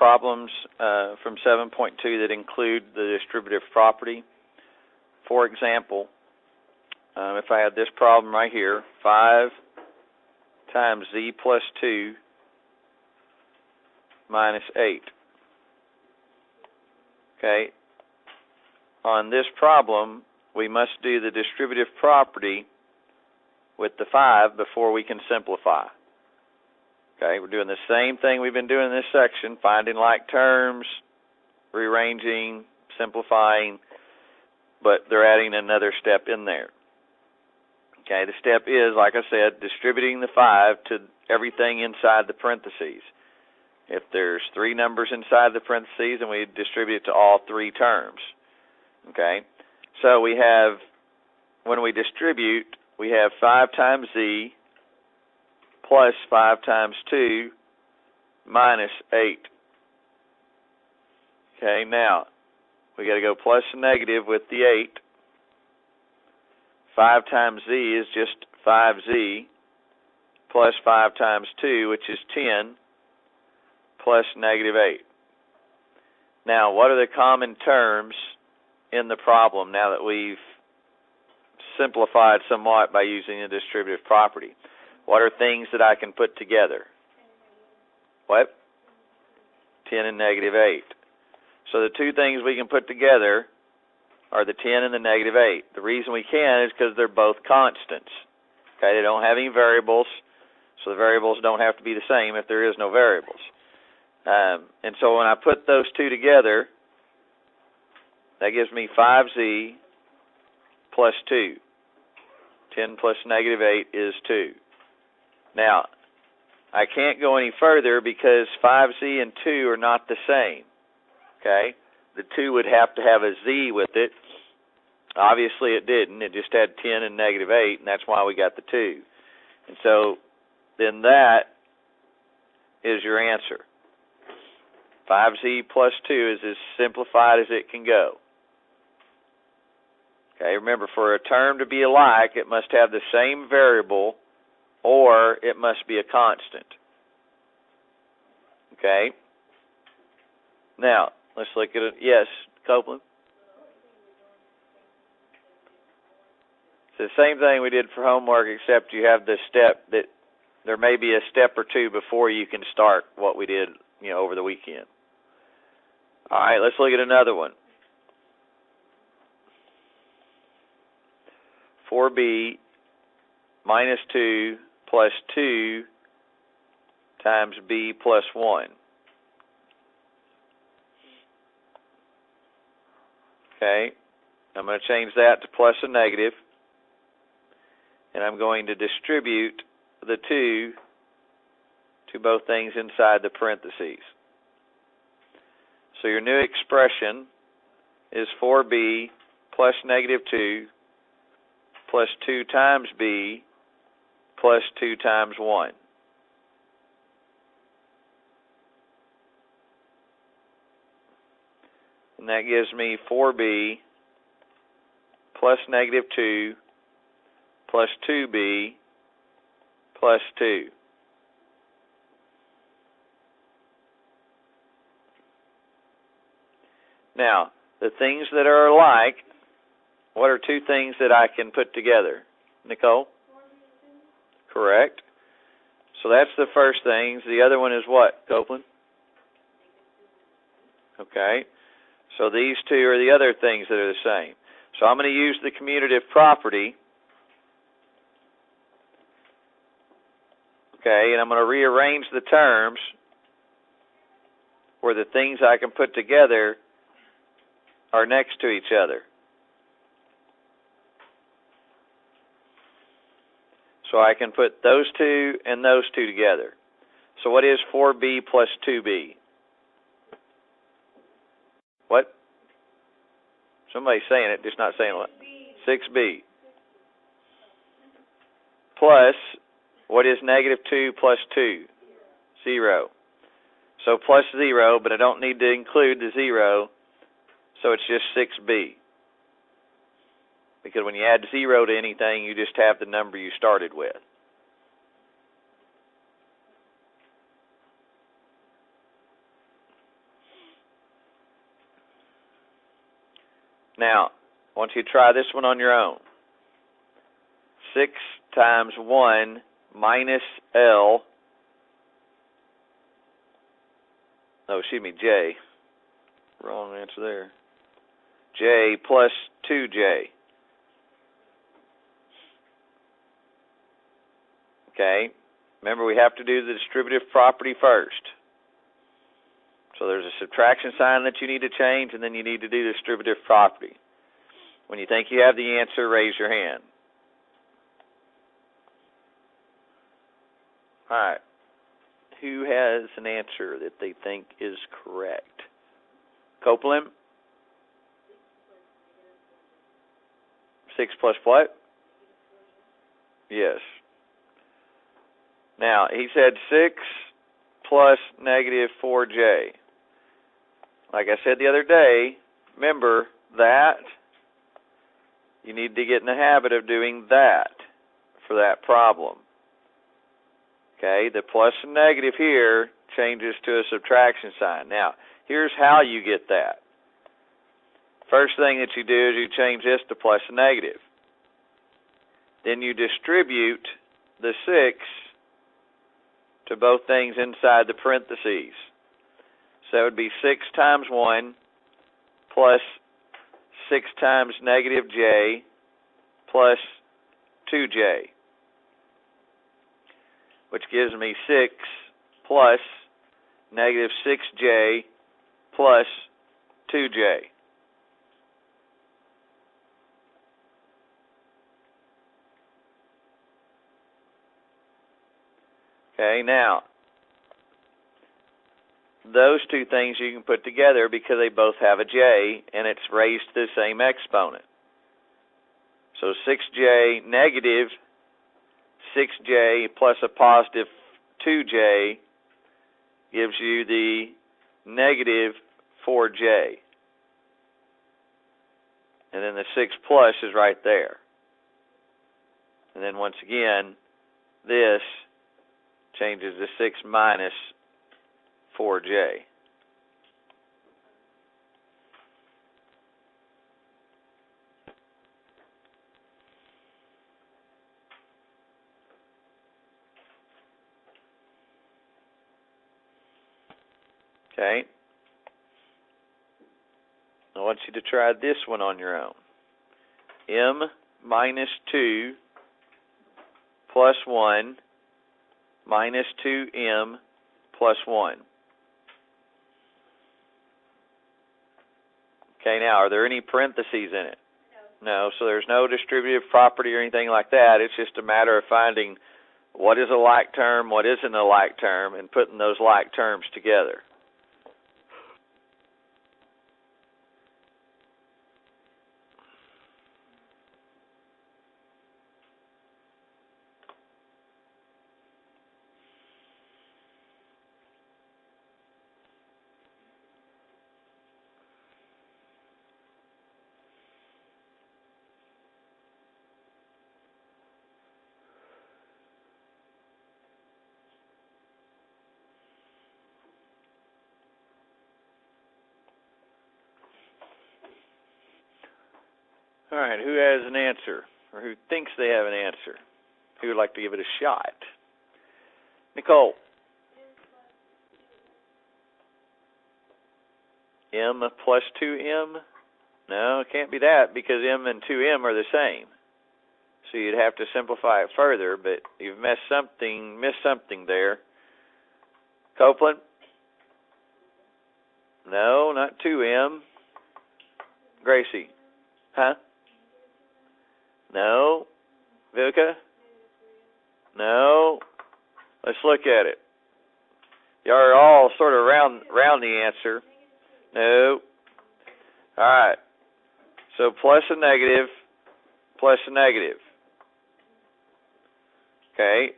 problems from 7.2 that include the distributive property. For example, if I had this problem right here, 5 times z plus 2 minus 8. Okay. On this problem, we must do the distributive property with the 5 before we can simplify. Okay, we're doing the same thing we've been doing in this section, finding like terms, rearranging, simplifying, but they're adding another step in there. Okay, the step is, like I said, distributing the 5 to everything inside the parentheses. If there's 3 numbers inside the parentheses, then we distribute it to all 3 terms. Okay, so we have, when we distribute, we have 5 times z plus 5 times 2 minus 8. Okay, now we got to go plus and negative with the 8. 5 times z is just 5z plus 5 times 2, which is 10, plus negative 8. Now, what are the common terms in the problem now that we've simplified somewhat by using the distributive property? What are things that I can put together? What? 10 and negative 8. So the two things we can put together are the 10 and the negative 8. The reason we can is because they're both constants. Okay, they don't have any variables, so the variables don't have to be the same if there is no variables. And so when I put those two together, that gives me 5z plus 2. 10 plus negative 8 is 2. Now, I can't go any further because 5z and 2 are not the same. Okay? The 2 would have to have a z with it. Obviously it didn't. It just had 10 and negative 8, and that's why we got the 2. And so then that is your answer. 5z plus 2 is as simplified as it can go. Okay, remember, for a term to be alike, it must have the same variable or it must be a constant. Okay? Now, let's look at it. Yes, Copeland? It's the same thing we did for homework, except you have the step that there may be a step or two before you can start what we did, over the weekend. All right, let's look at another one. 4b minus 2 plus 2 times b plus 1. Okay, I'm going to change that to plus and negative, and I'm going to distribute the 2 to both things inside the parentheses. So your new expression is 4b plus negative 2 plus 2 times b plus 2 times 1. And that gives me 4b plus negative 2 plus 2b plus 2. Now, the things that are alike, what are two things that I can put together? Nicole? Correct. So that's the first thing. The other one is what, Copeland? Okay. So these two are the other things that are the same. So I'm going to use the commutative property. Okay, and I'm going to rearrange the terms where the things I can put together are next to each other. So I can put those two and those two together. So what is 4b plus 2b? What? Somebody's saying it, just not saying what. 6b. Plus, what is negative 2 plus 2? 0. So plus 0, but I don't need to include the 0, so it's just 6b. Because when you add 0 to anything, you just have the number you started with. Now, I want you to try this one on your own. 6 times 1 minus L, J. Wrong answer there. J plus 2J. Okay, remember we have to do the distributive property first. So there's a subtraction sign that you need to change, and then you need to do the distributive property. When you think you have the answer, raise your hand. All right. Who has an answer that they think is correct? Copeland? 6 plus what? Yes. Now, he said 6 plus negative 4J. Like I said the other day, remember that you need to get in the habit of doing that for that problem. Okay, the plus and negative here changes to a subtraction sign. Now, here's how you get that. First thing that you do is you change this to plus and negative. Then you distribute the 6 to both things inside the parentheses. So it would be 6 times 1 plus 6 times negative J plus 2J, which gives me 6 plus negative 6J plus 2J. Okay, now, those two things you can put together because they both have a J, and it's raised to the same exponent. So 6J negative 6J plus a positive 2J gives you the negative 4J. And then the 6 plus is right there. And then once again, this changes to 6 minus 4J. Okay. I want you to try this one on your own. M minus 2 plus 1 minus 2M plus 1. Okay, now, are there any parentheses in it? No, so there's no distributive property or anything like that. It's just a matter of finding what is a like term, what isn't a like term, and putting those like terms together. All right, who has an answer, or who thinks they have an answer? Who would like to give it a shot? Nicole. M plus 2M? No, it can't be that because M and 2M are the same. So you'd have to simplify it further, but you've missed something there. Copeland? No, not 2M. Gracie? Huh? No. Vilka? No. Let's look at it. Y'all are all sort of around the answer. No. All right. So plus a negative, plus a negative. Okay.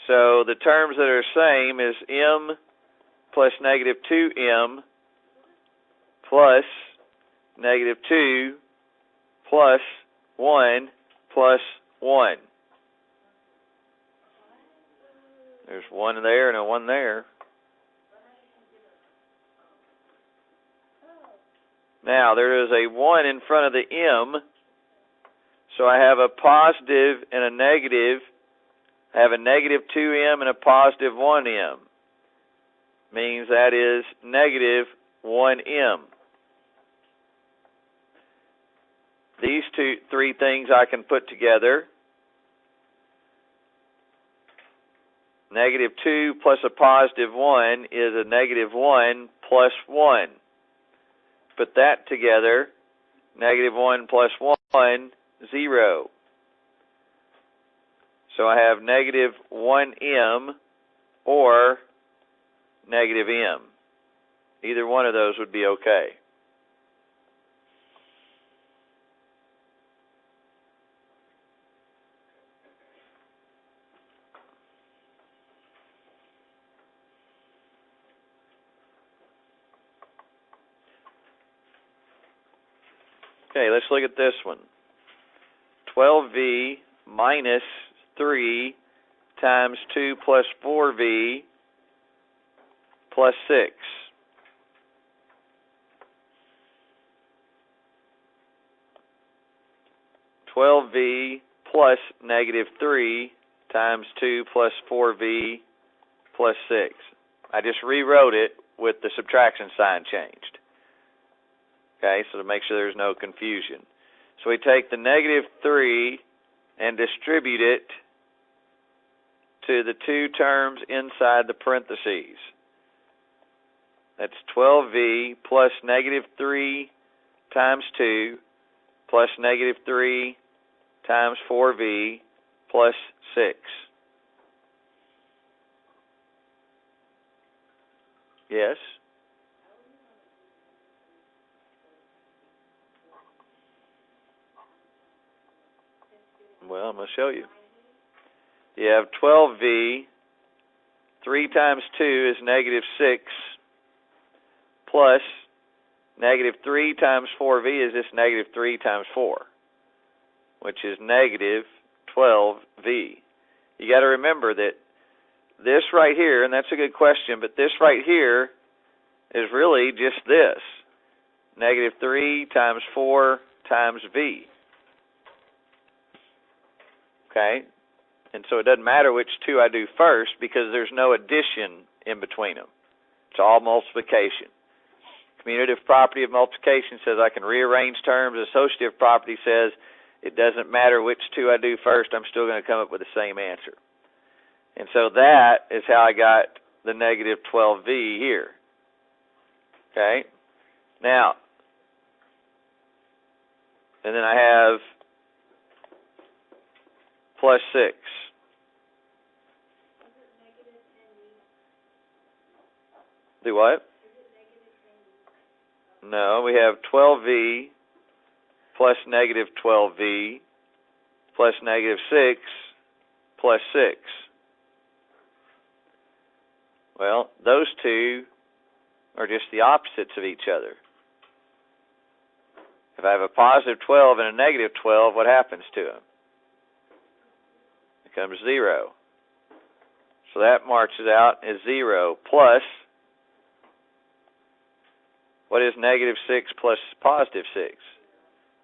So the terms that are same is M plus negative 2M plus negative 2 plus 1 plus 1. There's one there and a one there. Now, there is a 1 in front of the M, so I have a positive and a negative. I have a negative 2M and a positive 1M. Means that is negative 1M. These three things I can put together. Negative 2 plus a positive 1 is a negative 1 plus 1. Put that together. Negative 1 plus 1, 0. So I have negative 1M or negative M. Either one of those would be okay. Okay, let's look at this one. 12V minus 3 times 2 plus 4V plus 6. $12V plus negative 3 times 2 plus 4V plus 6. I just rewrote it with the subtraction sign changed. Okay, so to make sure there's no confusion. So we take the negative 3 and distribute it to the two terms inside the parentheses. That's 12V plus negative 3 times 2 plus negative 3 times 4V plus 6. Yes? Well, I'm going to show you. You have 12V, 3 times 2 is negative 6, plus negative 3 times 4V is just negative 3 times 4, which is negative 12V. You got to remember that this right here, and that's a good question, but this right here is really just this, negative 3 times 4 times V. Okay? And so it doesn't matter which two I do first because there's no addition in between them. It's all multiplication. Commutative property of multiplication says I can rearrange terms. Associative property says it doesn't matter which two I do first, I'm still going to come up with the same answer. And so that is how I got the negative 12V here. Okay? Now, and then I have plus 6. Do what? No, we have 12V plus negative 12V plus negative 6 plus 6. Well, those two are just the opposites of each other. If I have a positive 12 and a negative 12, what happens to them? It becomes 0. So that marches out as 0 plus, what is negative 6 plus positive 6?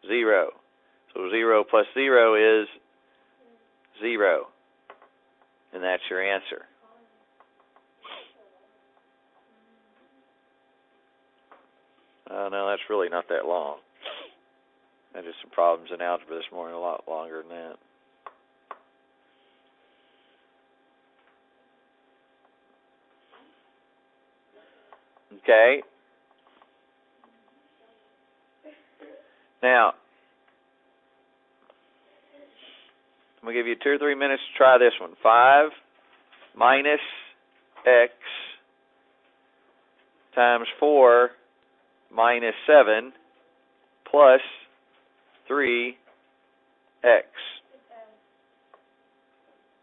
0. So 0 plus 0 is 0. And that's your answer. Oh, no, that's really not that long. I had just some problems in algebra this morning, a lot longer than that. Okay. Now, I'm going to give you 2 or 3 minutes to try this one. 5 minus x times 4 minus 7 plus 3x.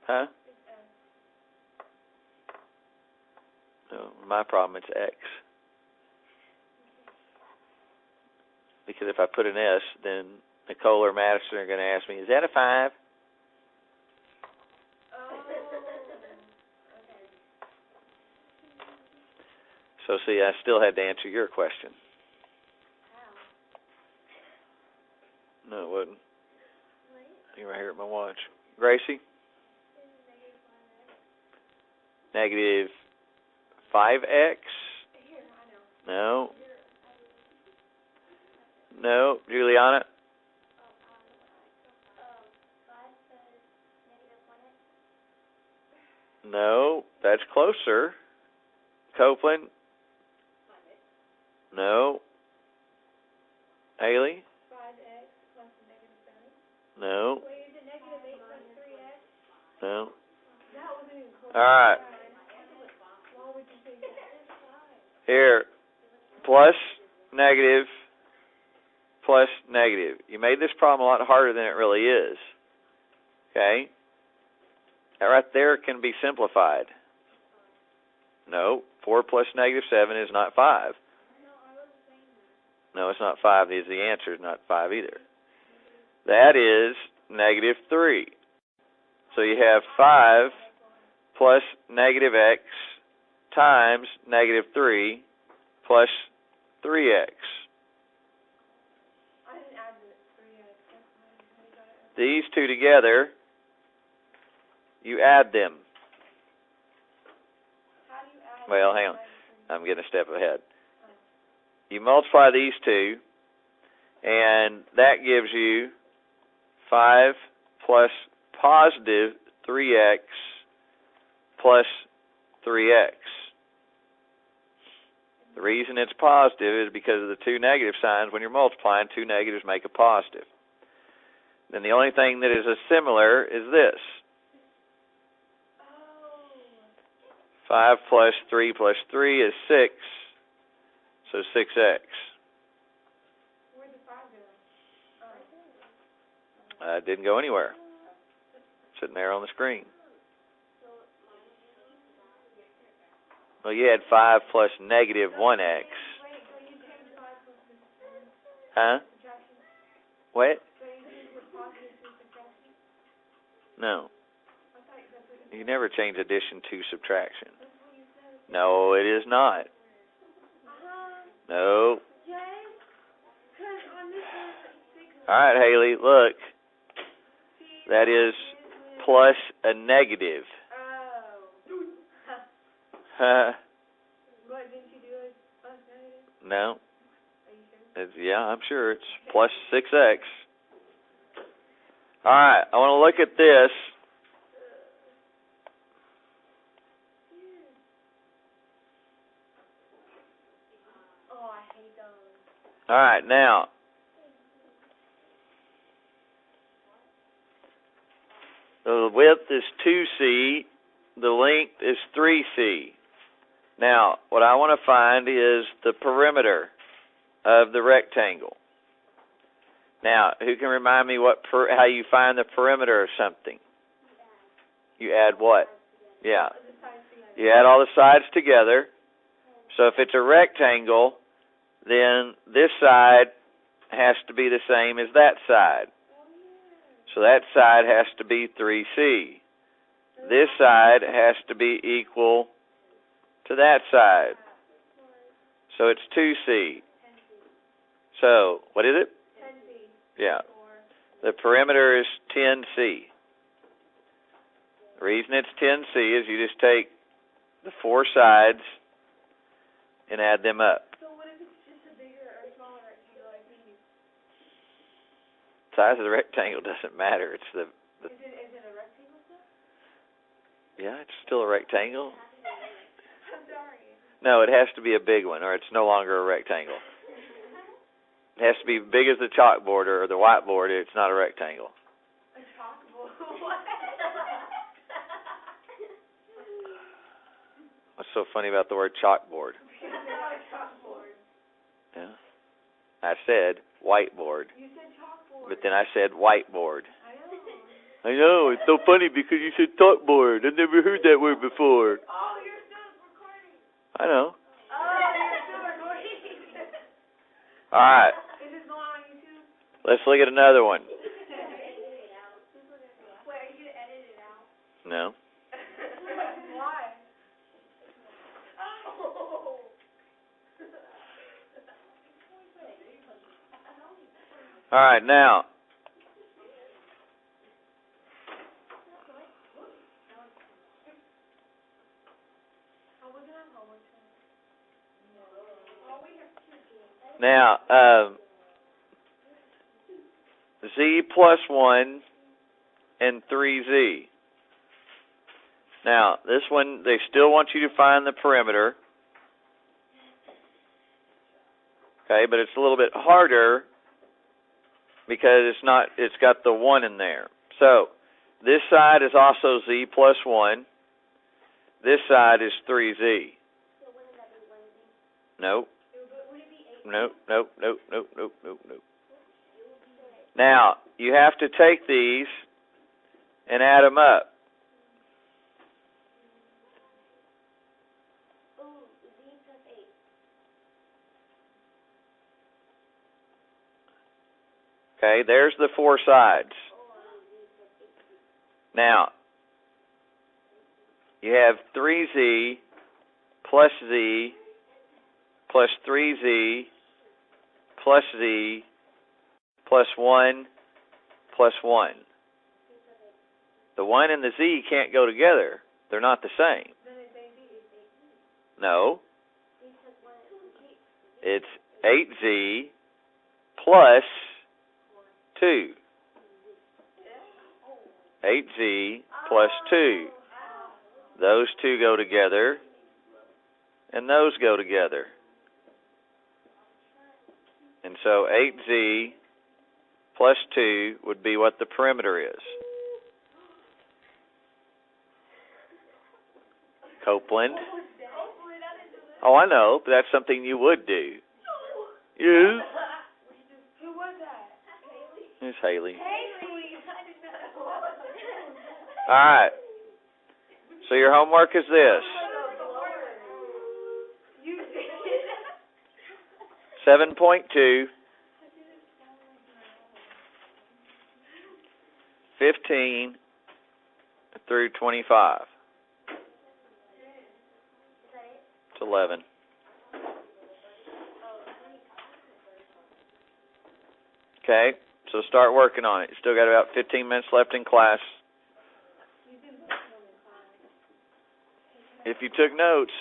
Huh? No, my problem, it's x. Because if I put an S, then Nicole or Madison are going to ask me, is that a 5? So, see, I still had to answer your question. No, it wasn't. You're right here at my watch. Gracie? Negative 5x? No. No. Juliana? No. That's closer. Copeland? No. Haley? 5x plus negative 7. No. Wait, is it negative 8 plus 3x? No. That wasn't even close. All right. Why would you say that? Here. Plus, negative, plus, negative. You made this problem a lot harder than it really is. Okay? That right there can be simplified. No. 4 plus negative 7 is not 5. No, it's not 5. The answer is not 5 either. That is negative 3. So you have 5 plus negative x times negative 3 plus 3x. I didn't add the 3x. These two together, you add them. How do you add? Well, hang on. I'm getting a step ahead. You multiply these two, and that gives you 5 plus positive 3x plus 3x. The reason it's positive is because of the two negative signs. When you're multiplying, two negatives make a positive. Then the only thing that is similar is this. 5 plus 3 is 6, so 6x. Where'd the 5 go? It didn't go anywhere. Sitting there on the screen. Well, you had 5 plus negative 1x. Huh? What? No. You never change addition to subtraction. No, it is not. No. All right, Haley, look. That is plus a negative. What, didn't you do it plus negative? No. Are you sure? Yeah, I'm sure it's plus 6x. All right, I want to look at this. Oh, I hate those. All right, now, the width is 2c, the length is 3c. Now, what I want to find is the perimeter of the rectangle. Now, who can remind me how you find the perimeter of something? You add what? Yeah. You add all the sides together. So if it's a rectangle, then this side has to be the same as that side. So that side has to be 3c. This side has to be equal to that side. So it's 2c. So, what is it? 10c. Yeah. The perimeter is 10c. The reason it's 10c is you just take the four sides and add them up. So what if it's just a bigger or smaller rectangle like these? Size of the rectangle doesn't matter. It's the Is it a rectangle still? Yeah, it's still a rectangle. I'm sorry. No, it has to be a big one, or it's no longer a rectangle. It has to be big as the chalkboard or the whiteboard. It's not a rectangle. A chalkboard? What? What's so funny about the word chalkboard? Chalkboard. Yeah. I said whiteboard, You said chalkboard. but then I said whiteboard. I know. I know, it's so funny because you said chalkboard. I've never heard that word before. Oh, you're still recording. I know. Oh, you're still recording. All right, Is this going on YouTube? let's look at another one. Wait, are you going to edit it out? No. Why? Oh. All right, now, Now, z plus 1 and 3z. Now, this one, they still want you to find the perimeter. Okay, but it's a little bit harder because it's got the 1 in there. So, this side is also z plus 1. This side is 3z. So wouldn't that be 1z? Nope. Would it be 8? Nope. Now, you have to take these and add them up. Oh, z plus 8. Okay, there's the 4 sides. Now, you have 3z plus z plus 3z plus z plus 1 plus 1. The 1 and the z can't go together. They're not the same. No. It's 8z plus 2. 8z plus 2. Those two go together, and those go together. And so 8z plus 2 would be what the perimeter is. Copeland. Oh, I know, but that's something you would do. Yes. Who was that? It's Haley. Haley. All right. So your homework is this. 7.2, 15 through 25. It's 11. Okay, so start working on it. You still got about 15 minutes left in class. If you took notes,